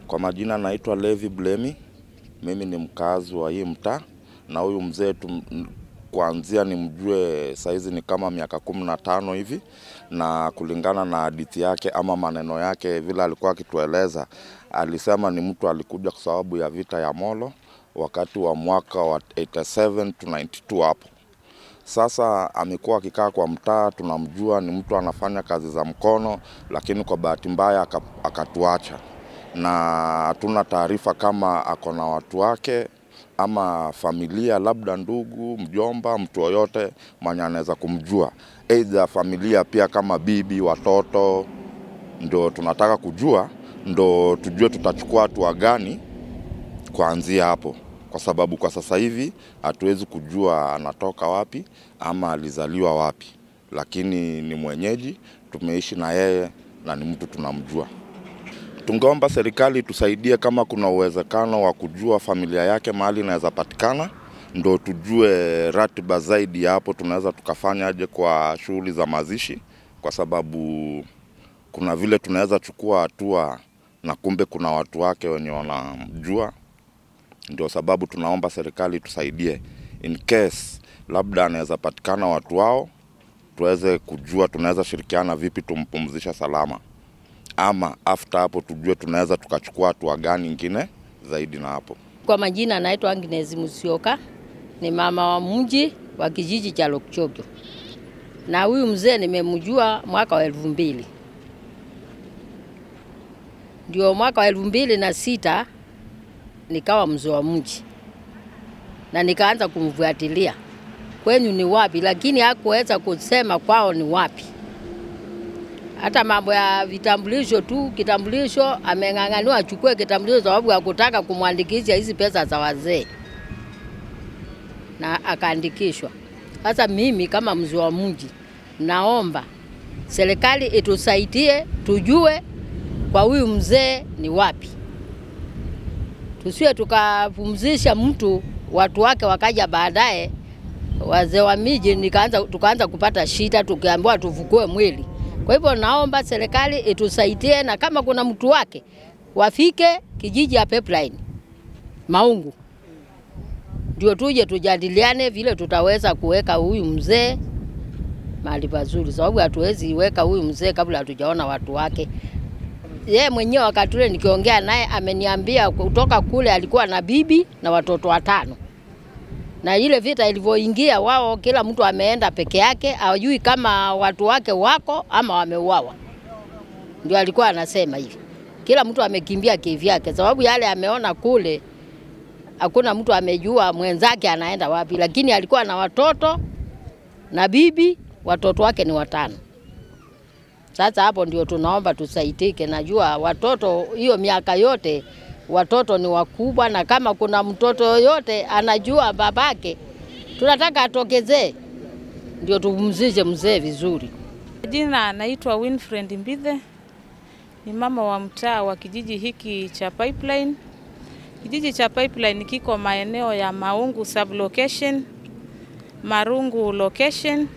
Kwa majina naitwa Levi Blemi, mimi ni mkazi wa hii mtaa, na huyu mzee kuanzia nimjue saizi ni kama miaka 15 hivi, na kulingana na hadithi yake ama maneno yake vile alikuwa akitueleza, alisema ni mtu alikuja kwa sababu ya vita ya Molo wakati wa mwaka wa 87 to 92 hapo. Sasa amekuwa akikaa kwa mtaa, tunamjua ni mtu anafanya kazi za mkono, lakini kwa bahati mbaya akatuacha. Na hatuna taarifa kama ako na watu wake ama familia, labda ndugu, mjomba, mtu yoyote mwenye anaweza kumjua. Aidha familia pia kama bibi, watoto, ndio tunataka kujua, ndio tujue tutachukua hatua gani kuanzia hapo. Kwa sababu kwa sasa hivi hatuwezi kujua anatoka wapi ama alizaliwa wapi. Lakini ni mwenyeji, tumeishi na yeye na ni mtu tunamjua. Tungeomba serikali tusaidie kama kuna uwezekano wa kujua familia yake mahali inaweza patikana, ndio tujue ratiba zaidi hapo tunaweza tukafanya aje kwa shughuli za mazishi, kwa sababu kuna vile tunaweza chukua hatua na kumbe kuna watu wake wenye wanamjua. Ndio sababu tunaomba serikali tusaidie in case labda anaweza patikana watu wao, tuweze kujua tunaweza shirikiana vipi tumpumzisha salama. Ama after hapo tujue tunaweza tukachukua hatua gani nyingine zaidi na hapo. Kwa majina naitwa Agnes Musyoka, ni mama wa mji wa kijiji cha Lokchogyo. Na huyu mzee nimemjua mwaka wa 2000. Ndio mwaka wa 2006 nikawa mzee wa mji. Na nikaanza kumfuatilia. Kwenu ni wapi, lakini hakuweza kusema kwao ni wapi. Hata mambo ya vitambulisho tu, kitambulisho ameng'ang'aniwa achukue kitambulisho sababu ya kutaka kumwandikisha hizi pesa za wazee. Na akaandikishwa. Sasa mimi kama mzee wa mji naomba serikali itusaidie tujue kwa huyu mzee ni wapi. Tusiwe tukapumzisha mtu watu wake wakaja baadaye wazee wa miji tukaanza kupata shida tukiambiwa tuvukue mwili. Kwa hivyo naomba serikali itusaidie, na kama kuna mtu wake wafike kijiji ya Pipeline Maungu, ndio tuje tujadiliane vile tutaweza kuweka huyu mzee mahali pazuri, sababu hatuwezi weka huyu mzee kabla hatujaona watu wake. Yeye mwenyewe wakati ule nikiongea naye ameniambia kutoka kule alikuwa na bibi na watoto 5. Na ile vita ilivyoingia wao kila mtu ameenda peke yake, hajui kama watu wake wako ama wameuawa. Ndio alikuwa anasema hivi. Kila mtu amekimbia kivyake sababu yale ameona kule hakuna mtu amejua mwenzake anaenda wapi, lakini alikuwa na watoto na bibi, watoto wake ni 5. Sasa hapo ndio tunaomba tusaidike. Najua watoto hiyo miaka yote watoto ni wakubwa, na kama kuna mtoto yoyote anajua babake tunataka atokezee ndio tupumzishe mzee vizuri. Jina naitwa Winfred Mbithe, ni mama wa mtaa wa kijiji hiki cha Pipeline. Kijiji cha Pipeline kiko maeneo ya Maungu sublocation, Marungu location.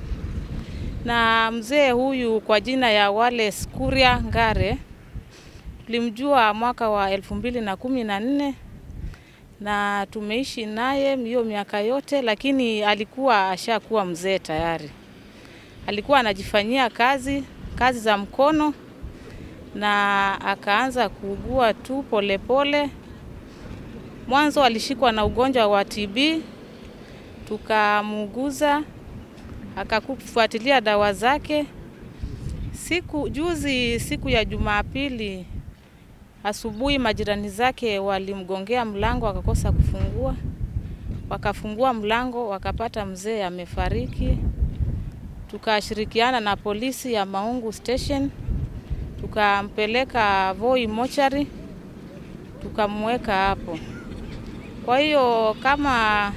Na mzee huyu kwa jina ya Wallace Kuria Ngare tulimjua mwaka wa 2014 na tumeishi naye hiyo miaka yote, lakini alikuwa ashakuwa mzee tayari. Alikuwa anajifanyia kazi za mkono na akaanza kuugua tu polepole. Mwanzo alishikwa na ugonjwa wa TB, tukamuuguza, akakufuatilia dawa zake. Siku ya Jumapili asubuhi majirani zake walimgongea mlango akakosa kufungua. Wakafungua mlango wakapata mzee amefariki. Tukashirikiana na polisi ya Maungu station, tukampeleka Voi mochari, tukamweka hapo. Kwa hiyo kama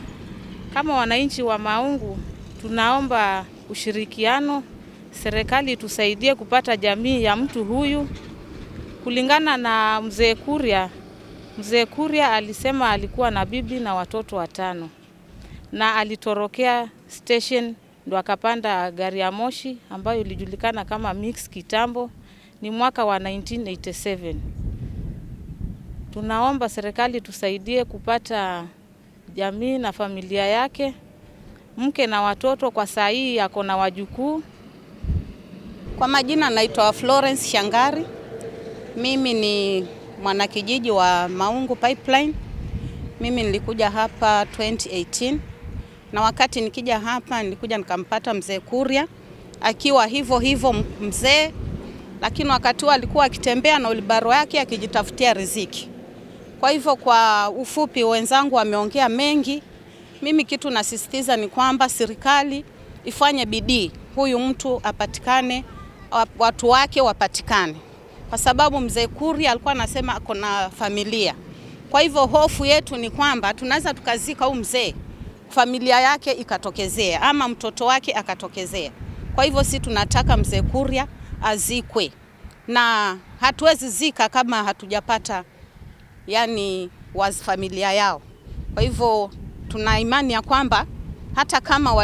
wananchi wa Maungu tunaomba ushirikiano, serikali tusaidie kupata jamii ya mtu huyu. Kulingana na mzee Kuria, Mzee Kuria alisema alikuwa na bibi na watoto 5 na alitorokea station ndo akapanda gari ya moshi ambayo ilijulikana kama Mix kitambo. Ni mwaka wa 1987. Tunaomba serikali tusaidie kupata jamii na familia yake, mke na watoto. Kwa saa hii yako na wajukuu. Kwa majina naitwa Florence Shangari. Mimi ni mwanakijiji wa Maungu Pipeline. Mimi nilikuja hapa 2018 na wakati nikija hapa nilikuja nikampata mzee Kuria akiwa hivyo mzee, lakini wakati alikuwa akitembea na ulibaro yake akijitafutia riziki. Kwa hivyo kwa ufupi wenzangu wameongea mengi. Mimi kitu nasisitiza ni kwamba serikali ifanye bidii huyu mtu apatikane, watu wake wapatikane. Kwa sababu mzee Kuria alikuwa anasema ako na familia. Kwa hivyo hofu yetu ni kwamba tunaweza tukazika huyu mzee, familia yake ikatokezea ama mtoto wake akatokezea. Kwa hivyo si tunataka mzee Kuria azikwe. Na hatuwezi zika kama hatujapata familia yao. Kwa hivyo tuna imani ya kwamba hata kama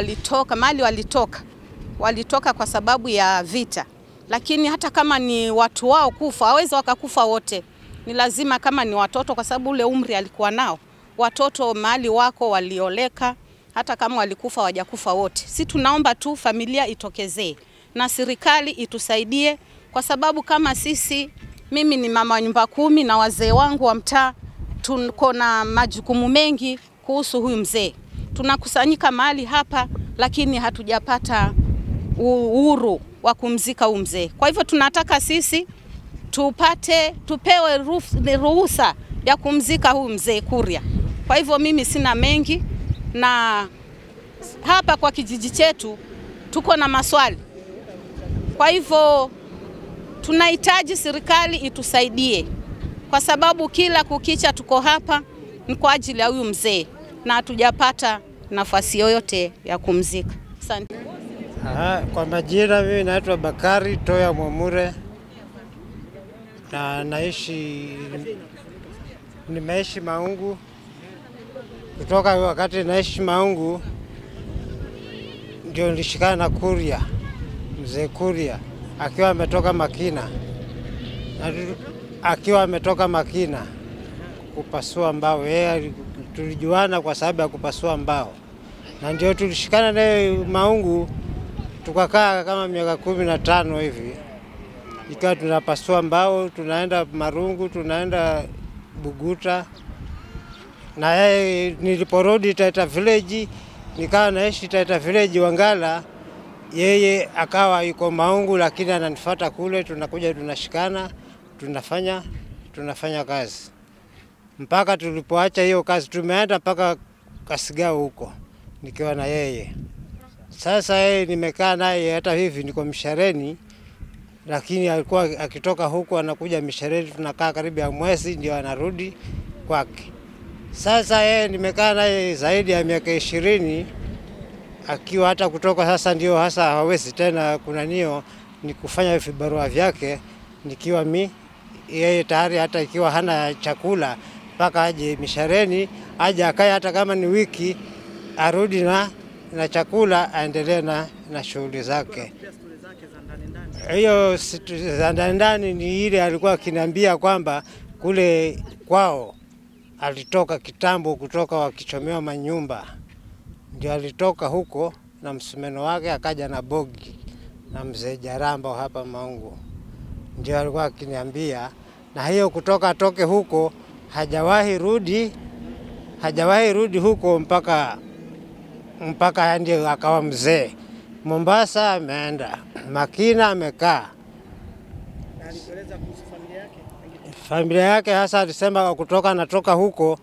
walitoka kwa sababu ya vita, lakini hata kama ni watu wao kufa, hawezi wakakufa wote. Ni lazima kama ni watoto, kwa sababu ule umri alikuwa nao. Watoto mahali wako walioleka, hata kama walikufa hawajakufa wote. Si tunaomba tu familia itokezee na serikali itusaidie, kwa sababu kama mimi ni mama nyumba 10 na wazee wangu wa mtaa tuko na majukumu mengi kuhusu huyu mzee. Tunakusanyika mahali hapa lakini hatujapata uhuru wa kumzika huyu mzee. Kwa hivyo tunataka tupewe ruhusa ya kumzika huyu mzee Kuria. Kwa hivyo mimi sina mengi, na hapa kwa kijiji chetu tuko na maswali. Kwa hivyo tunahitaji serikali itusaidie, kwa sababu kila kukicha tuko hapa ni kwa ajili ya huyu mzee na hatujapata nafasi yoyote ya kumzika. Asante. Kwa majina mimi naitwa Bakari Toya Mwamure na nimeishi Maungu. Kutoka wakati naishi Maungu ndio nilishikana na Kuria, mzee Kuria akiwa ametoka Makina kupasua mbao. Yeye tulijuana kwa sababu ya kupasua mbao, na ndio tulishikana naye Maungu, tukakaa kama miaka 15 hivi, ikawa tunapasua mbao, tunaenda Marungu, tunaenda Buguta. Na yeye niliporudi Taita Village, nikawa naishi Taita Village Wangala, yeye akawa yuko Maungu, lakini ananifuata kule, tunakuja tunashikana, tunafanya kazi. Mpaka tulipoacha hiyo kazi tumeenda mpaka Kasigao huko nikiwa na yeye. Sasa yeye nimekaa naye hata hivi niko Mishareni, lakini alikuwa akitoka huko anakuja Mishareni, tunakaa karibu ya mwezi ndio anarudi kwake. Sasa yeye nimekaa naye zaidi ya miaka 20, akiwa hata kutoka sasa ndio hasa hawezi tena ni kufanya vibarua vyake, nikiwa yeye tayari hata ikiwa hana chakula mpaka aje Mishareni, aje akae hata kama ni wiki, arudi na chakula, aendelee na shughuli zake. Hiyo za ndani ni ile alikuwa akiniambia kwamba kule kwao alitoka kitambo, kutoka wakichomewa manyumba, ndio alitoka huko na msumeno wake, akaja na bogi na mzee Jaramba hapa Maungu, ndio alikuwa akiniambia. Na hiyo kutoka atoke huko hajawahi rudi huko mpaka ndio akawa mzee. Mombasa ameenda, Makina amekaa. Na alikueleza kuhusu familia yake? Familia yake hasa alisema natoka huko,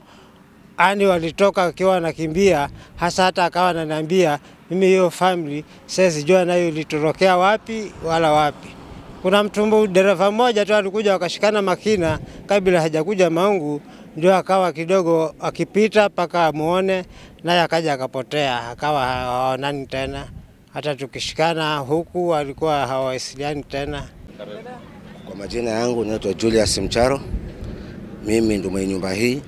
walitoka akiwa wanakimbia, hasa hata akawa ananiambia mimi hiyo family siwezi jua nayo ilitorokea wapi wala wapi. Kuna mtumbu dereva mmoja tu alikuja wakashikana Makina kabla hajakuja Maungu, ndio akawa kidogo akipita paka amuone, naye akaja akapotea, akawa haonani tena. Hata tukishikana huku alikuwa hawasiliani tena. Kwa majina yangu naitwa Julius Mcharo. Mimi ndo mwenye nyumba hii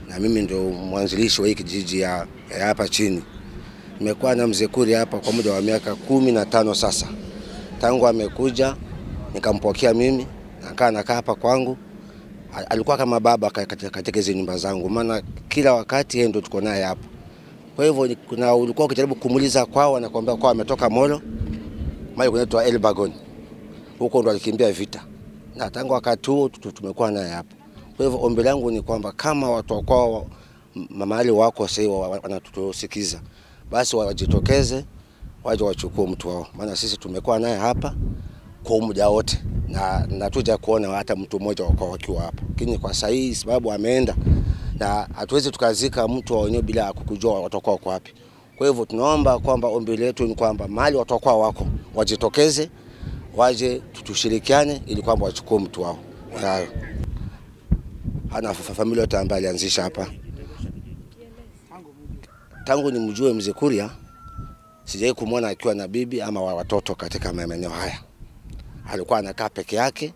na mimi ndo mwanzilishi wa hii kijiji ya hapa chini. Nimekuwa na mzee Kuria hapa kwa muda wa miaka 15 sasa. Tangu amekuja nikampokea mimi, nakaa hapa kwangu. alikuwa kama baba katika hizo nyumba zangu, maana kila wakati yeye ndo tuko naye hapa. Kwa hivyo kuna ulikuwa ukijaribu kumuuliza kwao, anakuambia kwao ametoka Molo, mahali kunaitwa Elbagon. Huko ndo alikimbia vita. Na tangu wakati huo tumekuwa naye hapa. Kwa hivyo ombi langu ni kwamba kama watu kwao mahali wako sasa wanatusikiza, basi wajitokeze waje wachukue mtu wao. Maana sisi tumekuwa naye hapa kwa muda wote na tuja kuona hata mtu mmoja wako wakiwa hapa. Lakini kwa sasa hii sababu ameenda na hatuwezi tukazika mtu wenyewe bila kukujua watakuwa wako wapi. Kwa hivyo tunaomba kwamba ombi letu ni kwamba mahali watakuwa wako wajitokeze, waje tushirikiane ili kwamba wachukue mtu wao. Ana familia yote ambayo alianzisha hapa. Tangu nimjue Mzee Kuria sijai kumuona akiwa na bibi ama watoto katika maeneo haya. Alikuwa anakaa peke yake,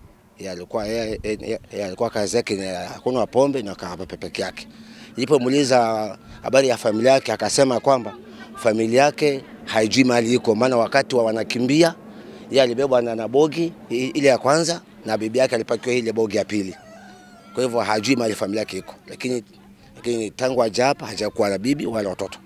alikuwa kazi yake hakuna pombe na kaa peke yake. Nilipomuuliza habari ya familia yake akasema kwamba familia yake haijui mahali iko, maana wakati wanakimbia yeye alibebwa na bogi ile ya kwanza na bibi yake alipakiwa ile bogi ya pili. Kwa hivyo hajui mahali familia yake iko. Lakini tangu aje hapa hajakuwa na bibi wala watoto.